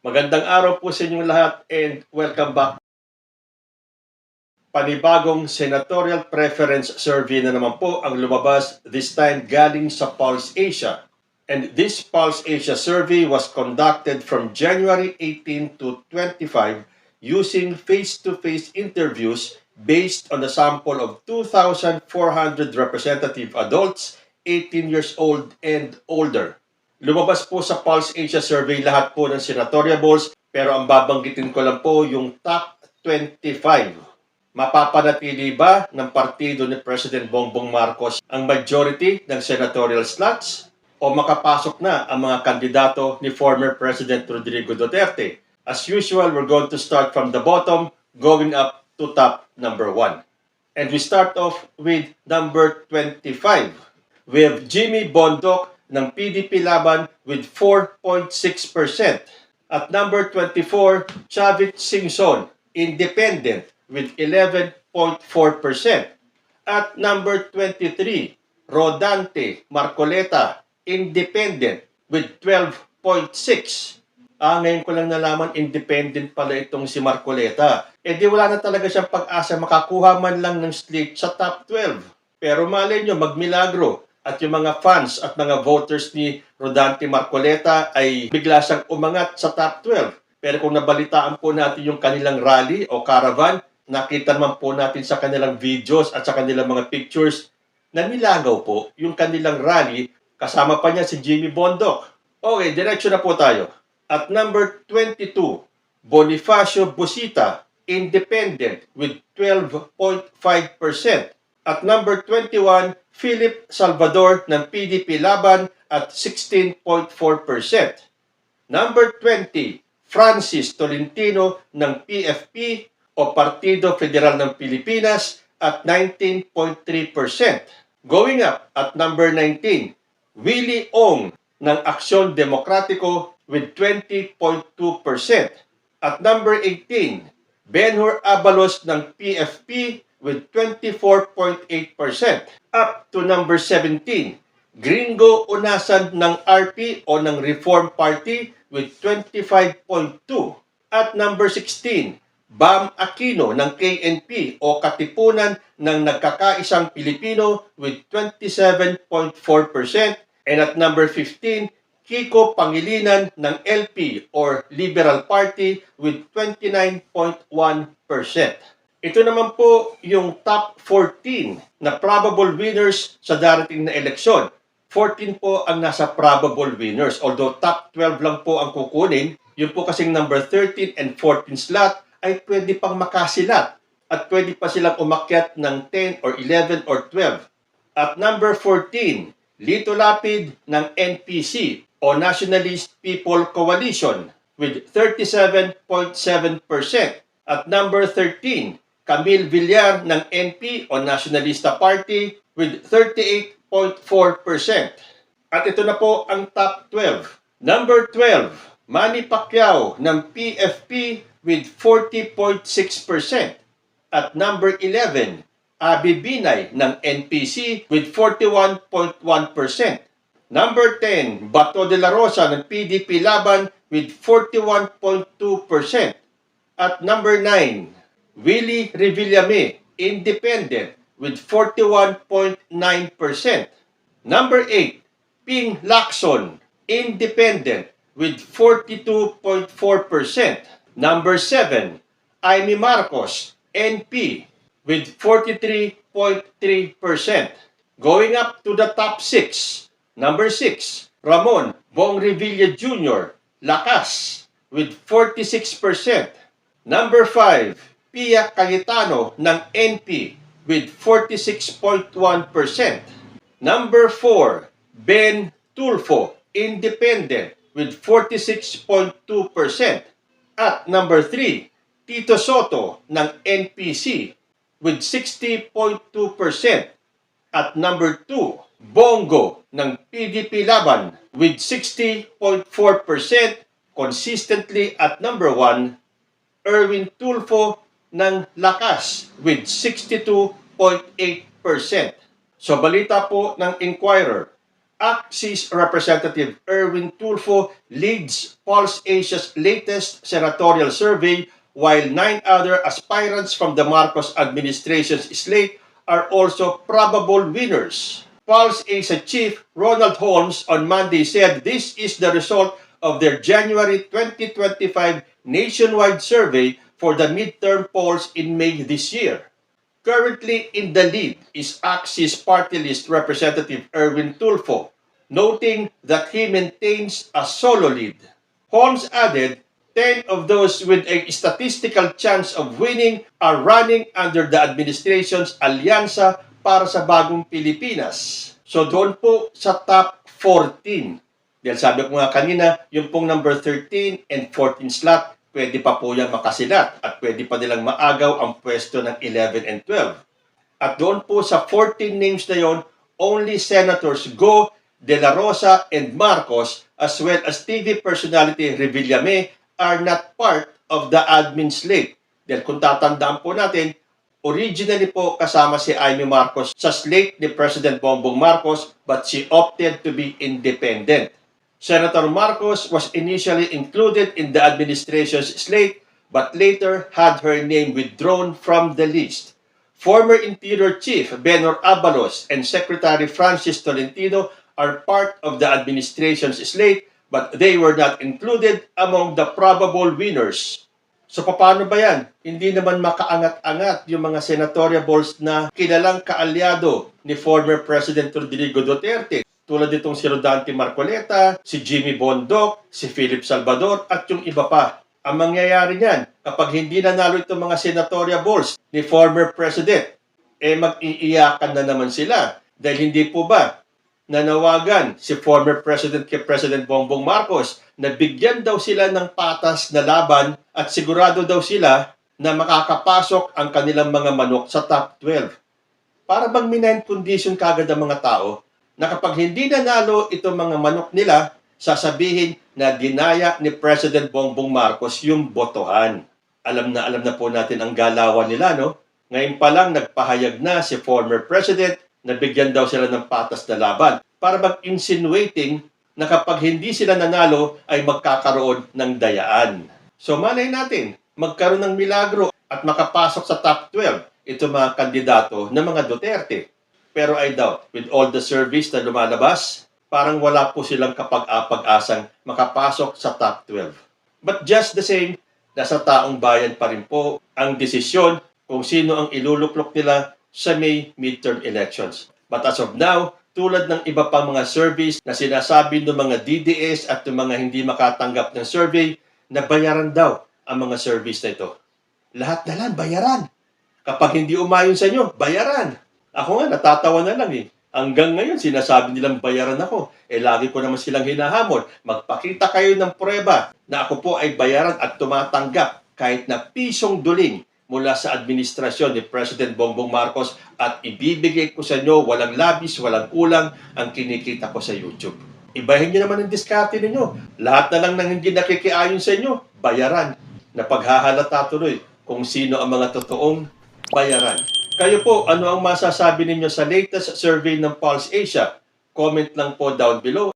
Magandang araw po sa inyong lahat and welcome back. Panibagong senatorial preference survey na naman po ang lumabas, this time galing sa Pulse Asia. And this Pulse Asia survey was conducted from January 18 to 25 using face-to-face interviews based on a sample of 2,400 representative adults 18 years old and older. Lumabas po sa Pulse Asia survey lahat po ng senatoriables, pero ang babanggitin ko lang po yung top 25. Mapapanatili ba ng partido ni President Bongbong Marcos ang majority ng senatorial slots? O makapasok na ang mga kandidato ni former President Rodrigo Duterte? As usual, we're going to start from the bottom, going up to top number 1. And we start off with number 25. We have Jimmy Bondoc ng PDP Laban with 4.6%. At number 24, Chavit Singson, Independent, with 11.4%. At number 23, Rodante Marcoleta, Independent, with 12.6%. Ngayon ko lang nalaman, independent pala itong si Marcoleta. Di wala na talaga siyang pag-asa makakuha man lang ng slate sa top 12. Pero malay nyo, magmilagro. At yung mga fans at mga voters ni Rodante Marcoleta ay bigla siyang umangat sa top 12. Pero kung nabalitaan po natin yung kanilang rally o caravan, nakita naman po natin sa kanilang videos at sa kanilang mga pictures na nilagaw po yung kanilang rally. Kasama pa niya si Jimmy Bondoc. Okay, diretso na po tayo. At number 22, Bonifacio Busita, Independent, with 12.5%. At number 21, Philip Salvador ng PDP Laban at 16.4%. Number 20, Francis Tolentino ng PFP o Partido Federal ng Pilipinas at 19.3%. Going up at number 19, Willie Ong ng Aksyon Demokratiko with 20.2%. At number 18, Benhur Abalos ng PFP with 24.8%. Up to number 17, Gringo Unasan ng RP o ng Reform Party with 25.2%. At number 16, Bam Aquino ng KNP o Katipunan ng Nagkakaisang Pilipino with 27.4%. And at number 15, Kiko Pangilinan ng LP or Liberal Party with 29.1%. Ito naman po yung top 14 na probable winners sa darating na eleksyon. 14 po ang nasa probable winners. Although top 12 lang po ang kukunin, yun po kasing number 13 and 14 slot ay pwede pang makasilat at pwede pa silang umakyat ng 10 or 11 or 12. At number 14, Lito Lapid ng NPC o Nationalist People Coalition with 37.7%. At number 13, Camille Villar ng NP o Nationalista Party with 38.4%. At ito na po ang top 12. Number 12, Manny Pacquiao ng PFP with 40.6%. At number 11, Abby Binay ng NPC with 41.1%. Number 10, Bato de la Rosa ng PDP Laban with 41.2%. At number 9, Willie Revillame, Independent with 41.9%. Number 8, Ping Lacson, Independent with 42.4%. Number 7, Amy Marcos, NP with 43.3%. Going up to the top 6, number 6, Ramon Bong Revilla Jr., Lakas with 46%. Number 5, Pia Cayetano ng NP with 46.1%. Number 4, Ben Tulfo, Independent with 46.2%. At number 3, Tito Soto ng NPC with 60.2%. At number 2, Bongo ng PDP Laban with 60.4%. Consistently at number 1, Erwin Tulfo ng Lakas with 62.8%. So balita po ng Inquirer, Axis Representative Erwin Tulfo leads Pulse Asia's latest senatorial survey, while 9 other aspirants from the Marcos administration's slate are also probable winners. Pulse Asia Chief Ronald Holmes on Monday said this is the result of their January 2025 nationwide survey for the midterm polls in May this year. Currently in the lead is Axis Party List Representative Erwin Tulfo, noting that he maintains a solo lead. Holmes added, 10 of those with a statistical chance of winning are running under the administration's Alyansa para sa Bagong Pilipinas. So doon po sa top 14. Dahil sabi ko nga kanina, yung pong number 13 and 14 slot, pwede pa po yan makasilat at pwede pa nilang maagaw ang pwesto ng 11 and 12. At doon po sa 14 names na yon, only Senators Go, De La Rosa, and Marcos, as well as TV personality Revillame, are not part of the admin slate. Dahil kung tatandaan po natin, originally po kasama si Amy Marcos sa slate ni President Bongbong Marcos, but she opted to be independent. Senator Marcos was initially included in the administration's slate but later had her name withdrawn from the list. Former Interior Chief Benor Abalos and Secretary Francis Tolentino are part of the administration's slate but they were not included among the probable winners. So paano ba yan? Hindi naman makaangat-angat yung mga senatorial balls na kilalang kaalyado ni former President Rodrigo Duterte. Tulad itong si Rodante Marcoleta, si Jimmy Bondoc, si Philip Salvador, at yung iba pa. Ang mangyayari niyan, kapag hindi nanalo itong mga senatorial balls ni former president, mag-iiyakan na naman sila. Dahil hindi po ba nanawagan si former president kay President Bongbong Marcos na bigyan daw sila ng patas na laban at sigurado daw sila na makakapasok ang kanilang mga manok sa top 12. Para bang minain condition kagad ang mga tao na kapag hindi nanalo itong mga manok nila, sasabihin na dinaya ni President Bongbong Marcos yung botohan. Alam na po natin ang galawan nila, no? Ngayon pa lang nagpahayag na si former president na bigyan daw sila ng patas na laban para mag-insinuating na kapag hindi sila nanalo ay magkakaroon ng dayaan. So malay natin, magkaroon ng milagro at makapasok sa top 12 ito mga kandidato ng mga Duterte. Pero I doubt, with all the surveys na lumalabas, parang wala po silang kapag-apag-asang makapasok sa top 12. But just the same, nasa taong bayan pa rin po ang desisyon kung sino ang iluluklok nila sa May midterm elections. But as of now, tulad ng iba pang mga surveys na sinasabi ng mga DDS at ng mga hindi makatanggap ng survey, na bayaran daw ang mga surveys na ito. Lahat na lang, bayaran. Kapag hindi umayon sa inyo, bayaran. Ako nga, natatawa na lang eh. Hanggang ngayon, sinasabi nilang bayaran ako. Lagi ko naman silang hinahamon. Magpakita kayo ng prueba na ako po ay bayaran at tumatanggap kahit na pisong duling mula sa administrasyon ni President Bongbong Marcos at ibibigay ko sa inyo walang labis, walang kulang ang kinikita ko sa YouTube. Ibahin niyo naman ang diskarte ninyo. Lahat na lang nang hindi nakikiayon sa inyo, bayaran. Na paghahalata tuloy kung sino ang mga totoong bayaran. Kayo po, ano ang masasabi ninyo sa latest survey ng Pulse Asia? Comment lang po down below.